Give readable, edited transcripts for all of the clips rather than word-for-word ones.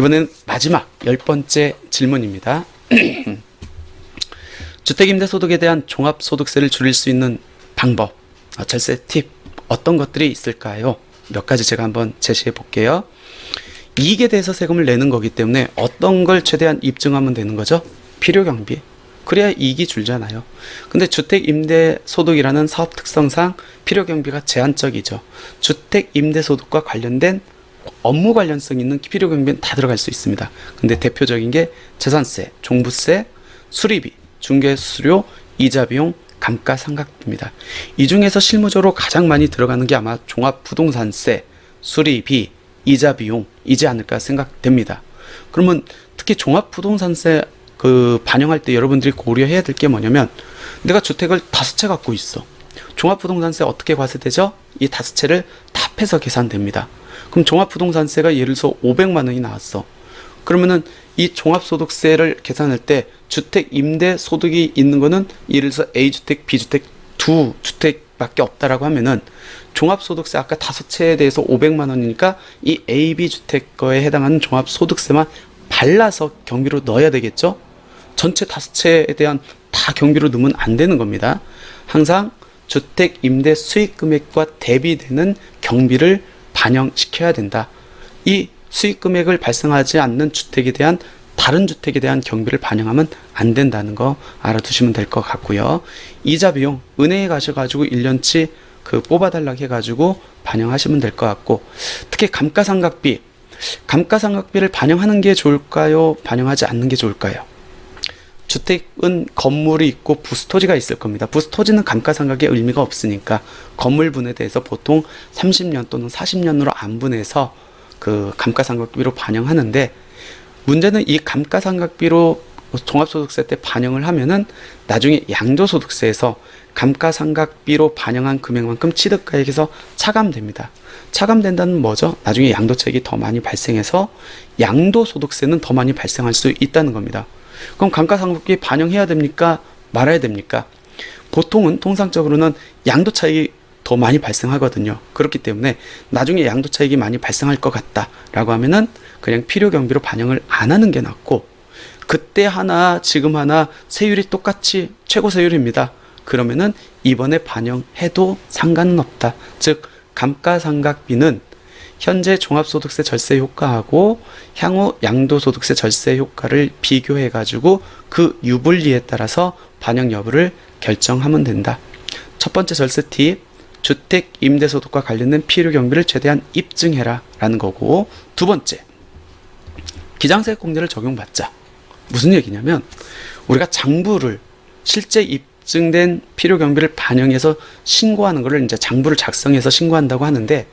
이번에는 마지막 10번째 질문입니다. 주택임대소득에 대한 종합소득세를 줄일 수 있는 방법, 절세 팁 어떤 것들이 있을까요? 몇 가지 제가 한번 제시해 볼게요. 이익에 대해서 세금을 내는 거기 때문에 어떤 걸 최대한 입증하면 되는 거죠? 필요경비. 그래야 이익이 줄잖아요. 근데 주택임대소득이라는 사업 특성상 필요경비가 제한적이죠. 주택임대소득과 관련된 업무 관련성 있는 필요경비는 다 들어갈 수 있습니다. 근데 대표적인 게 재산세, 종부세, 수리비, 중개수수료, 이자비용, 감가상각비입니다. 이 중에서 실무적으로 가장 많이 들어가는 게 아마 종합부동산세, 수리비, 이자비용이지 않을까 생각됩니다. 그러면 특히 종합부동산세 반영할 때 여러분들이 고려해야 될 게 뭐냐면, 내가 주택을 5채 갖고 있어. 종합부동산세 어떻게 과세되죠? 이 5채를 다 합해서 계산됩니다. 그럼 종합부동산세가 예를 들어서 500만 원이 나왔어. 그러면은 이 종합소득세를 계산할 때 주택 임대 소득이 있는 거는 예를 들어서 A주택, B주택 두 주택밖에 없다라고 하면은 종합소득세 아까 5채에 대해서 500만 원이니까 이 A, B 주택 거에 해당하는 종합소득세만 발라서 경비로 넣어야 되겠죠? 전체 5채에 대한 다 경비로 넣으면 안 되는 겁니다. 항상 주택 임대 수익 금액과 대비되는 경비를 반영시켜야 된다. 이 수익 금액을 발생하지 않는 주택에 대한 다른 주택에 대한 경비를 반영하면 안 된다는 거 알아두시면 될 것 같고요. 이자 비용 은행에 가셔가지고 1년치 뽑아달라고 해가지고 반영하시면 될 것 같고, 특히 감가상각비, 감가상각비를 반영하는 게 좋을까요? 반영하지 않는 게 좋을까요? 주택은 건물이 있고 부스토지가 있을 겁니다. 부스토지는 감가상각에 의미가 없으니까 건물분에 대해서 보통 30년 또는 40년으로 안분해서 감가상각비로 반영하는데, 문제는 이 감가상각비로 종합소득세 때 반영을 하면은 나중에 양도소득세에서 감가상각비로 반영한 금액만큼 취득가액에서 차감됩니다. 차감된다는 뭐죠? 나중에 양도차익이 더 많이 발생해서 양도소득세는 더 많이 발생할 수 있다는 겁니다. 그럼 감가상각비 반영해야 됩니까? 말아야 됩니까? 보통은 통상적으로는 양도차익이 더 많이 발생하거든요. 그렇기 때문에 나중에 양도차익이 많이 발생할 것 같다라고 하면은 그냥 필요경비로 반영을 안 하는 게 낫고, 그때 하나 지금 하나 세율이 똑같이 최고 세율입니다. 그러면은 이번에 반영해도 상관은 없다. 즉 감가상각비는 현재 종합소득세 절세 효과하고 향후 양도소득세 절세 효과를 비교해 가지고 그 유불리에 따라서 반영 여부를 결정하면 된다. 첫 번째 절세 팁, 주택 임대소득과 관련된 필요경비를 최대한 입증해라 라는 거고, 두 번째, 기장세액 공제를 적용받자. 무슨 얘기냐면, 우리가 장부를 실제 입증된 필요경비를 반영해서 신고하는 거를 이제 장부를 작성해서 신고한다고 하는데,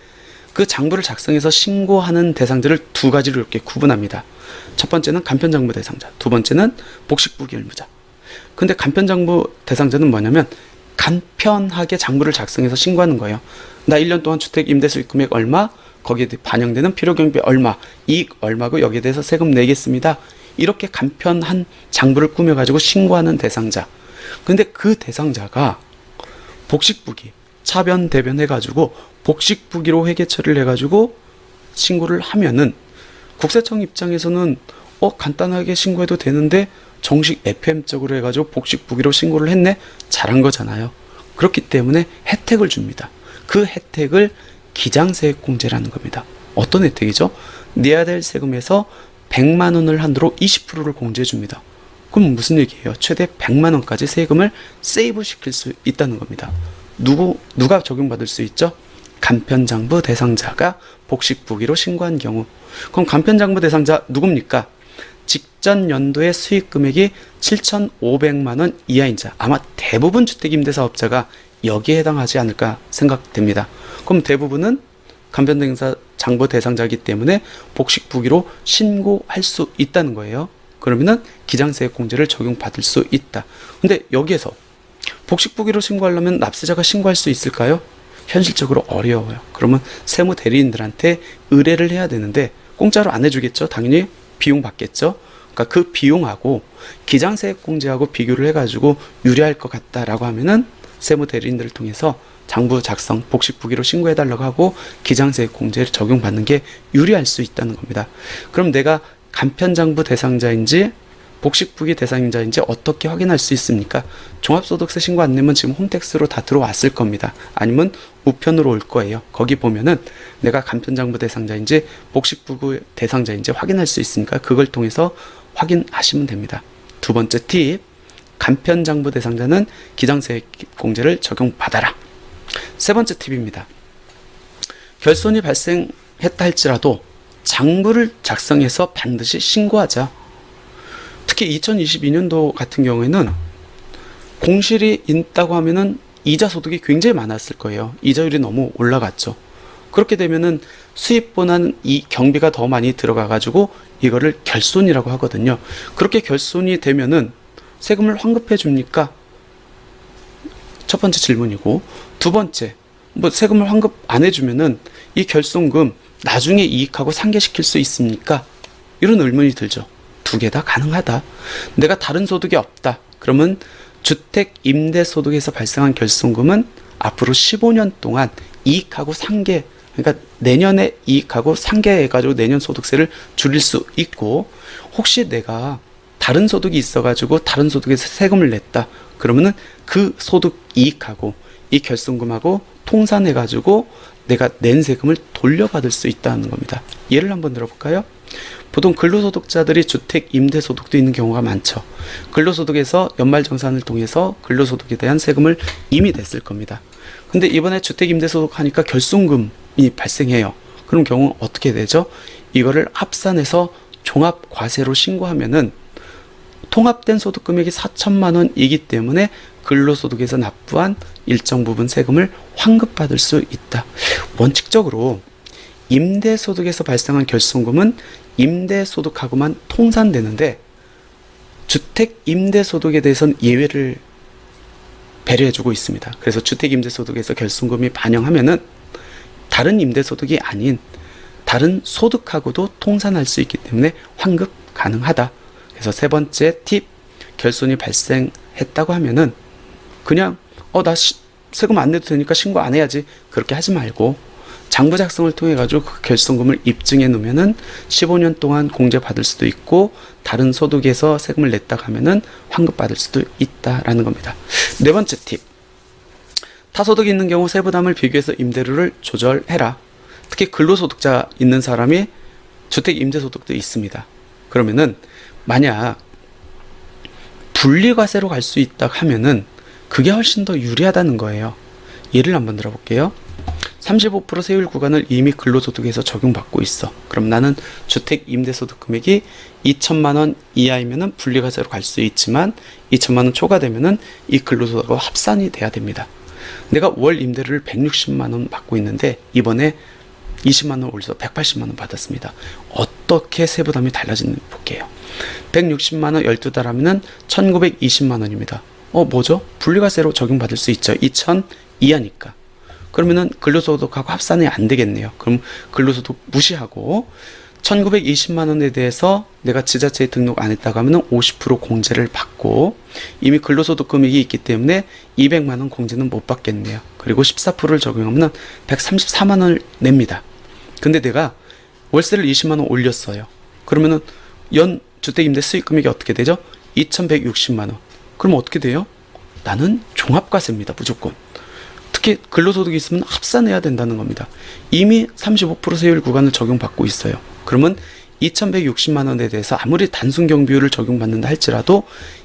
그 장부를 작성해서 신고하는 대상자를 두 가지로 이렇게 구분합니다. 첫 번째는 간편장부 대상자, 두 번째는 복식부기 의무자. 근데 간편장부 대상자는 뭐냐면 간편하게 장부를 작성해서 신고하는 거예요. 나 1년 동안 주택 임대 수익 금액 얼마, 거기에 반영되는 필요경비 얼마, 이익 얼마고 여기에 대해서 세금 내겠습니다. 이렇게 간편한 장부를 꾸며가지고 신고하는 대상자. 근데 그 대상자가 복식부기, 차변 대변 해가지고 복식부기로 회계 처리를 해가지고 신고를 하면은 국세청 입장에서는 간단하게 신고해도 되는데 정식 FM적으로 해가지고 복식부기로 신고를 했네? 잘한 거잖아요. 그렇기 때문에 혜택을 줍니다. 그 혜택을 기장세액 공제라는 겁니다. 어떤 혜택이죠? 내야 될 세금에서 100만 원을 한도로 20%를 공제해 줍니다. 그럼 무슨 얘기예요? 최대 100만 원까지 세금을 세이브 시킬 수 있다는 겁니다. 누가 적용받을 수 있죠? 간편장부 대상자가 복식부기로 신고한 경우. 그럼 간편장부 대상자 누굽니까? 직전 연도의 수익 금액이 7,500만 원 이하인 자. 아마 대부분 주택임대사업자가 여기에 해당하지 않을까 생각됩니다. 그럼 대부분은 간편장부 대상자이기 때문에 복식부기로 신고할 수 있다는 거예요. 그러면은 기장세액 공제를 적용받을 수 있다. 근데 여기에서 복식부기로 신고하려면 납세자가 신고할 수 있을까요? 현실적으로 어려워요. 그러면 세무 대리인들한테 의뢰를 해야 되는데 공짜로 안 해주겠죠? 당연히 비용 받겠죠? 그러니까 그 비용하고 기장세액 공제하고 비교를 해가지고 유리할 것 같다라고 하면은 세무 대리인들을 통해서 장부 작성, 복식부기로 신고해달라고 하고 기장세액 공제를 적용받는 게 유리할 수 있다는 겁니다. 그럼 내가 간편장부 대상자인지 복식부기 대상자인지 어떻게 확인할 수 있습니까? 종합소득세 신고 안 내면 지금 홈택스로 다 들어왔을 겁니다. 아니면 우편으로 올 거예요. 거기 보면은 내가 간편장부 대상자인지 복식부기 대상자인지 확인할 수 있으니까 그걸 통해서 확인하시면 됩니다. 두 번째 팁, 간편장부 대상자는 기장세액공제를 적용받아라. 세 번째 팁입니다. 결손이 발생했다 할지라도 장부를 작성해서 반드시 신고하자. 특히 2022년도 같은 경우에는 공실이 있다고 하면은 이자 소득이 굉장히 많았을 거예요. 이자율이 너무 올라갔죠. 그렇게 되면은 수입보다는 이 경비가 더 많이 들어가가지고 이거를 결손이라고 하거든요. 그렇게 결손이 되면은 세금을 환급해 줍니까? 첫 번째 질문이고, 두 번째, 뭐 세금을 환급 안 해주면은 이 결손금 나중에 이익하고 상계시킬 수 있습니까? 이런 의문이 들죠. 두 개 다 가능하다. 내가 다른 소득이 없다. 그러면 주택 임대소득에서 발생한 결손금은 앞으로 15년 동안 이익하고 상계, 그러니까 내년에 이익하고 상계해가지고 내년 소득세를 줄일 수 있고, 혹시 내가 다른 소득이 있어가지고 다른 소득에서 세금을 냈다. 그러면은 그 소득 이익하고 이 결손금하고 통산해가지고 내가 낸 세금을 돌려받을 수 있다는 겁니다. 예를 한번 들어볼까요? 보통 근로소득자들이 주택 임대소득도 있는 경우가 많죠. 근로소득에서 연말정산을 통해서 근로소득에 대한 세금을 이미 냈을 겁니다. 근데 이번에 주택 임대소득 하니까 결손금이 발생해요. 그럼 경우 어떻게 되죠? 이거를 합산해서 종합과세로 신고하면은 통합된 소득금액이 4천만 원이기 때문에 근로소득에서 납부한 일정 부분 세금을 환급받을 수 있다. 원칙적으로 임대소득에서 발생한 결손금은 임대소득하고만 통산되는데 주택 임대소득에 대해서는 예외를 배려해주고 있습니다. 그래서 주택 임대소득에서 결손금이 반영하면은 다른 임대소득이 아닌 다른 소득하고도 통산할 수 있기 때문에 환급 가능하다. 그래서 세 번째 팁, 결손이 발생했다고 하면은 그냥 나 세금 안 내도 되니까 신고 안 해야지, 그렇게 하지 말고 장부 작성을 통해 가지고 그 결손금을 입증해 놓으면은 15년 동안 공제 받을 수도 있고 다른 소득에서 세금을 냈다 하면은 환급 받을 수도 있다라는 겁니다. 네 번째 팁, 타소득이 있는 경우 세부담을 비교해서 임대료를 조절해라. 특히 근로소득자 있는 사람이 주택 임대소득도 있습니다. 그러면은 만약 분리과세로 갈 수 있다 하면은 그게 훨씬 더 유리하다는 거예요. 예를 한번 들어볼게요. 35% 세율 구간을 이미 근로소득에서 적용받고 있어. 그럼 나는 주택 임대소득 금액이 2천만 원 이하이면은 분리과세로 갈 수 있지만 2천만 원 초과되면은 이 근로소득과 합산이 돼야 됩니다. 내가 월 임대료를 160만 원 받고 있는데 이번에 20만 원 올려서 180만 원 받았습니다. 어떻게 세부담이 달라지는지 볼게요. 160만 원 12달 하면은 1920만 원입니다. 뭐죠? 분리과세로 적용받을 수 있죠. 2천 이하니까. 그러면은 근로소득하고 합산이 안 되겠네요. 그럼 근로소득 무시하고 1920만 원에 대해서 내가 지자체에 등록 안 했다고 하면은 50% 공제를 받고, 이미 근로소득 금액이 있기 때문에 200만 원 공제는 못 받겠네요. 그리고 14%를 적용하면은 134만 원을 냅니다. 근데 내가 월세를 20만 원 올렸어요. 그러면은 연 주택임대 수익 금액이 어떻게 되죠? 2160만 원. 그럼 어떻게 돼요? 나는 종합과세입니다. 무조건. 특히 근로소득이 있으면 합산해야 된다는 겁니다. 이미 35% 세율 구간을 적용받고 있어요. 그러면 2160만 원에 대해서 아무리 단순 경비율을 적용받는다 할지라도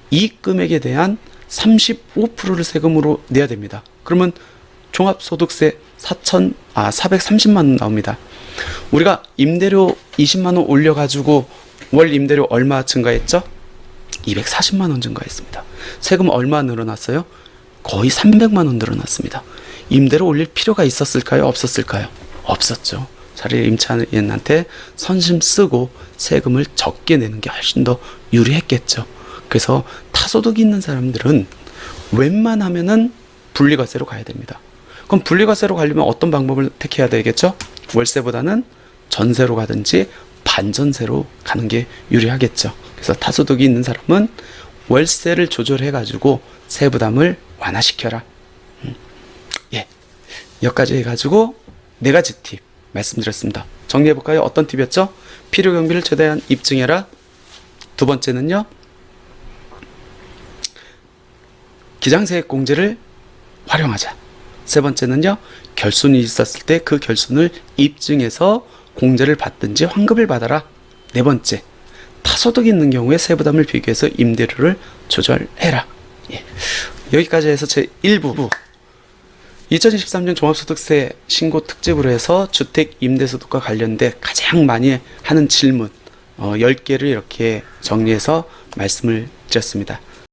이 금액에 대한 35%를 세금으로 내야 됩니다. 그러면 종합소득세 430만 원 나옵니다. 우리가 임대료 20만 원 올려가지고 월 임대료 얼마 증가했죠? 240만 원 증가했습니다. 세금 얼마 늘어났어요? 거의 300만 원 늘어났습니다. 임대료 올릴 필요가 있었을까요? 없었을까요? 없었죠. 차라리 임차인한테 선심 쓰고 세금을 적게 내는 게 훨씬 더 유리했겠죠. 그래서 타소득이 있는 사람들은 웬만하면은 분리과세로 가야 됩니다. 그럼 분리과세로 가려면 어떤 방법을 택해야 되겠죠? 월세보다는 전세로 가든지 반전세로 가는 게 유리하겠죠. 그래서 타소득이 있는 사람은 월세를 조절해가지고 세부담을 완화시켜라. 여기까지 해가지고 4가지 팁 말씀드렸습니다. 정리해볼까요? 어떤 팁이었죠? 필요 경비를 최대한 입증해라. 두 번째는요, 기장세액공제를 활용하자. 세 번째는요, 결손이 있었을 때 그 결손을 입증해서 공제를 받든지 환급을 받아라. 네 번째, 타소득이 있는 경우에 세부담을 비교해서 임대료를 조절해라. 예. 여기까지 해서 제 1부 2023년 종합소득세 신고 특집으로 해서 주택 임대소득과 관련돼 가장 많이 하는 질문 10개를 이렇게 정리해서 말씀을 드렸습니다.